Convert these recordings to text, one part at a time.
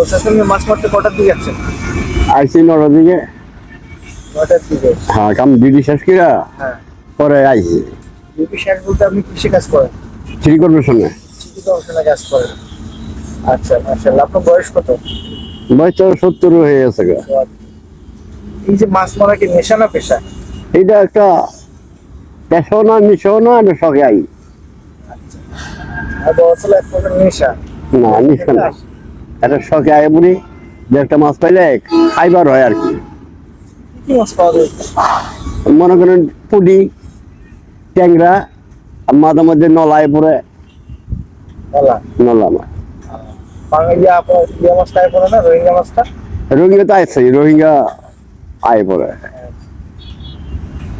চাচা মাছ মারতে কটার দিকে যাচ্ছেন? আইসি 9টার দিকে। 9টার দিকে? হ্যাঁ, কাম ডিউটি শেষ কিরা হ্যাঁ। পরে আইসি। ডিউটি শেষ বলতে আপনি কৃষি কাজ করেন? সিটি কর্পোরেশনে। সিটি কর্পোরেশনে কাজ করেন। আচ্ছা, মাশাআল্লাহ। আপনার বয়স কত? বয়স তো 70 হয়ে গেছে গা। এই যে মাছ মারা কি নেশা না পেশা? এটা একটা পেশাও না, নিশাও না, এটা শখে আই। আর বয়স হলো এক প্রকার নেশা? না, নিশা না, এটা শখে আয় বলি যে একটা মাছ পাইলে খাইবার হয় আর কি। কি মাছ পাওয়া যায়? মনে করেন পুডি, ট্যাংরা, আর মাঝে মাঝে নলায় পরে। বলা নলা মাছ। বাঙালি আপনার ইয়া মাছটা আয় পড়ে না, রোহিঙ্গা মাছটা? রোহিঙ্গা তো আছে, রোহিঙ্গা আয় পরে।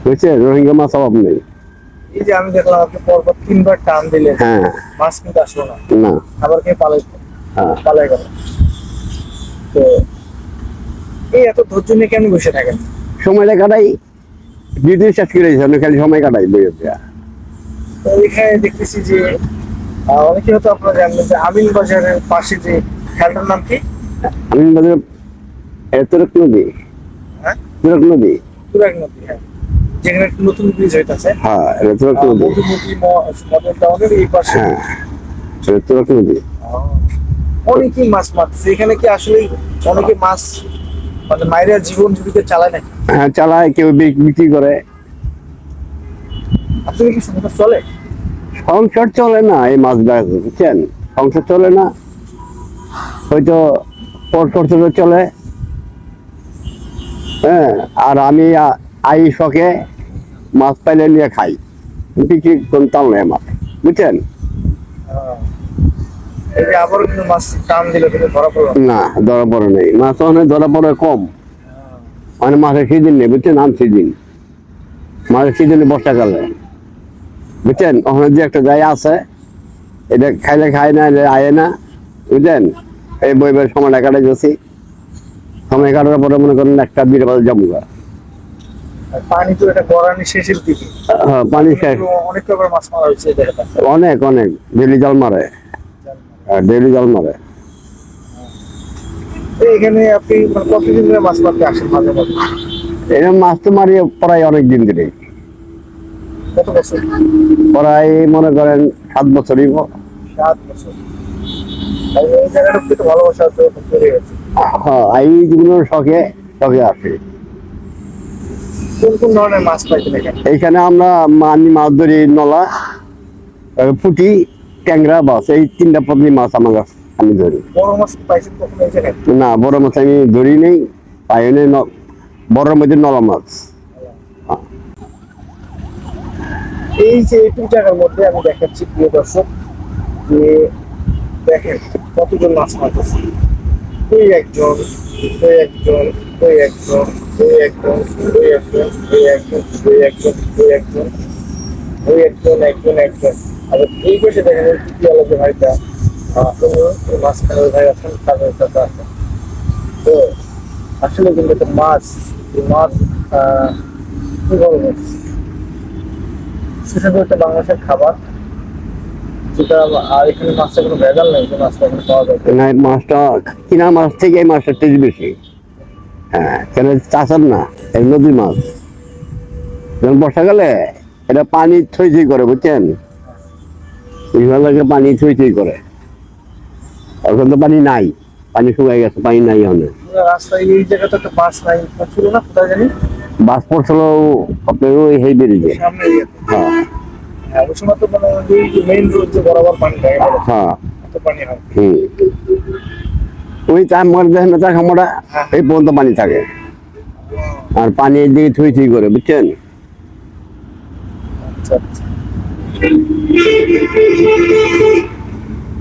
বুঝছে, রোহিঙ্গা মাছ অভাব নেই। এই যে আমি দেখলাম আপনি পরপর 3বার টান দিলেন, হ্যাঁ। মাছ কিন্তু আসলো না। না। আবার কে পালাই? হ্যাঁ। পালাই গেল। তো এই এত ধৈর্য নিয়ে কেন বসে থাকেন? সময়টা কাটাই, ডিউটি শেষ করে খালি সময় কাটাই বই। তো এখানে দেখতেছি যে অনেকে হয়তো আপনারা জানবেন যে আমিন বাজারের পাশে যে খেলটার নাম কি? আমি তুরক নদী। হ্যাঁ, তুরক নদী। তুরাগ নদী। হ্যাঁ, যেখানে একটা নতুন ব্রিজ হইতাছে। হ্যাঁ, এটা তুরক নদী। মধুমতি মডেল টাউনের এই পাশে। হ্যাঁ, এটা তুরক নদী। অনেকেই মাছ মারছে এখানে, কি আসলে অনেকে মাছ মানে মায়েরা জীবন জীবিকা চালায় নাকি? হ্যাঁ, চালায়, কেউ বিক্রি করে। আসলে কি সংসার চলে? সংসার চলে না এই মাছ ব্যবসা, বুঝছেন, সংসার চলে না। হয়তো পর খরচ চলে। হ্যাঁ, আর আমি আই শখে মাছ পাইলে নিয়ে খাই, বিক্রি করতাম না আমার, বুঝছেন। এই যে আবারও কিন্তু মাছ টান দিল, কিন্তু ধরা পড়লো না, ধরা পড়ে নেই মাছ, অনেক ধরা পড়ে কম। মানে মাছের সিজন নেই, বুঝছেন, আম সিজন। মাছের সিজনে বর্ষাকালে, বুঝছেন, ওখানে যে একটা জায়গা আছে, এটা খাইলে খায় না, আয় না, বুঝলেন। এই বইবার সময়টা কাটাই যাচ্ছি, সময় কাটার পরে মনে করেন 1টা-2টা বাজে যাবো। পানি তো এটা গড়ানি শেষের দিকে। হ্যাঁ, পানি শেষ। অনেক রকমের মাছ মারা হয়েছে এই জায়গাটা। অনেক অনেক ডেলি জাল মারে, ডেলি জাল মারে। এখানে আপনি মানে কতদিন ধরে মাছ মারতে আসেন মাঝে মাঝে? এরকম মাছ তো মারি প্রায় অনেক দিন ধরে, কত বছর? প্রায় মনে করেন 7 বছরই। 7 বছর। এই জায়গাটা একটু ভালোবাসা তৈরি হয়েছে। হ্যাঁ, এইগুলো শখে শখে আসে। কোন কোন ধরনের মাছ পাইতেন এখানে? এইখানে আমরা মাছ ধরি, নলা, পুঁটি, ট্যাংরা, বাস, এই 3টা পদ্ধতি মাছ আমার কাছে আমি ধরি। বড় মাছ পাইছেন কখনো এই জায়গায়? না, বড় মাছ আমি ধরি নেই, পাই নেই। বড় মধ্যে নলা মাছ। এই যে এইটুকু জায়গার মধ্যে আমি দেখাচ্ছি প্রিয় দর্শক, যে দেখেন কতজন মাছ মারতেছে। এই একজন, এই একজন, এই একজন, এই একজন, এই একজন, এই একজন, এই একজন, এই একজন, ওই একজন, একজন, একজন। আর এই পাশে দেখেন কি আলাদা ভাইটা মাঝখানে ভাই আছেন, তাদের কাছে আছেন। তো আসলে কিন্তু একটা মাছ, এই মাছ কি বলবো, সুস্বাদু একটা বাংলাদেশের খাবার, যেটা আর এখানে মাছটা কোনো ভেজাল নেই, যে মাছটা এখানে পাওয়া যায়। না, মাছটা কিনা মাছ থেকে এই মাছটা টেস্ট বেশি। হ্যাঁ, কেন চাষার না, এই নদীর মাছ। যখন বর্ষাকালে এটা পানি থই থই করে, বুঝছেন, পানি থই থই করে। এখন তো পানি নাই, পানি শুকাই গেছে, পানি নাই। অনেক রাস্তায় এই জায়গাটা একটা বাস নাই ছিল না, কোথায় জানি বাস পড়ছিল আপনার ওই হেই বেরিয়ে। সামনে। হ্যাঁ, হ্যাঁ, ওই সময় তো মানে মেইন রোড যে বরাবর পানি থাকে, হ্যাঁ, এত পানি হয়। ওই চার মার দেখেন না, চার খামারা এই পর্যন্ত পানি থাকে, আর পানি এদিকে থুই থুই করে, বুঝছেন। আচ্ছা আচ্ছা।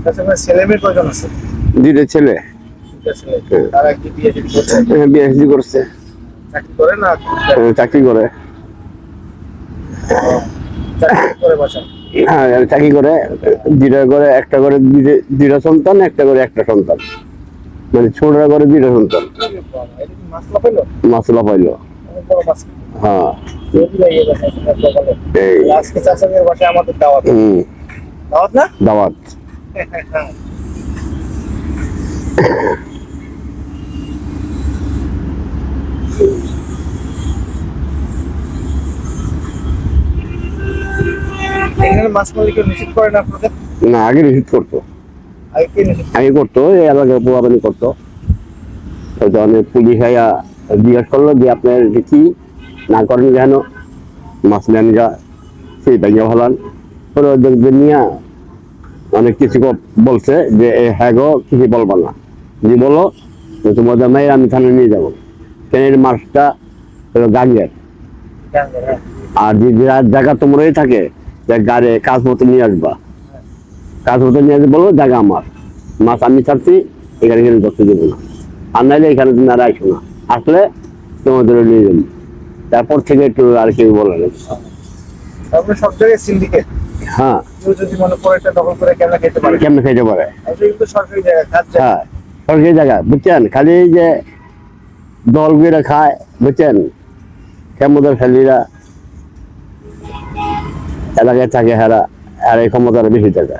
আপনার ছেলে মেয়ে কয়জন আছে? 2টা ছেলে। তারা কি বিয়ে টিয়ে করছে? বিএসসি করছে। চাকরি করে না? চাকরি করে। চাকরি করে বাসা? হ্যাঁ, চাকরি করে। 2টা করে, একটা করে 2টা সন্তান, একটা করে একটা সন্তান, মানে ছোটরা করে 2টা সন্তান। মাছলা পাইলো? মাছলা পাইলো। হ্যাঁ, আজকে চাচাদের বাসায় আমাদের দাওয়াত। দাওয়াত না? দাওয়াত। মাছ মালিককে নিষেধ করে না আপনাদের? না, আগে নিষেধ করতো, আগে কে নিষেধ? আগে করতো, এই এলাকায় পোয়াপানি করতো। হয়তো অনেক পুলিশ আইয়া জিজ্ঞাসা করলো যে আপনার এটা কি না করেন কেন, মাছ নেন যা, সেই ব্যাঙ্গে ভালান। পরে ওদের নিয়ে অনেক কিছু বলছে যে হ্যাঁ গো কিছু বলবা না, যদি বলো যে তোমাদের মেয়ের আমি থানায় নিয়ে যাবো। কেন এই মাছটা হলো গাঙ্গের, হ্যাঁ। আর যে জায়গা তোমরাই থাকে যে গাড়ি কাগজপত্র নিয়ে আসবা, কাগজপত্র নিয়ে আসবে, বলো জায়গা আমার, মাছ আমি ছাড়ছি, এখানে কিন্তু ধরতে দেবো না, আর নাইলে এখানে তুমি আর আসো না, আসলে তোমাদের নিয়ে যাবো। তারপর থেকে একটু আর কেউ বলে না। তারপরে সব জায়গায় সিন্ডিকেট, হ্যাঁ, কেউ যদি মনে করে এটা দখল করে কেন খেতে পারে? কেমনে খাইতে পারে? আসলে কিন্তু সরকারি জায়গা, খাত জায়গা। হ্যাঁ, সরকারি জায়গা, বুঝছেন, খালি এই যে দলগুলো খায়, বুঝছেন, ক্ষমতার খালিরা এলাকায় থাকে, হারা আর এই ক্ষমতার বেশি থাকে।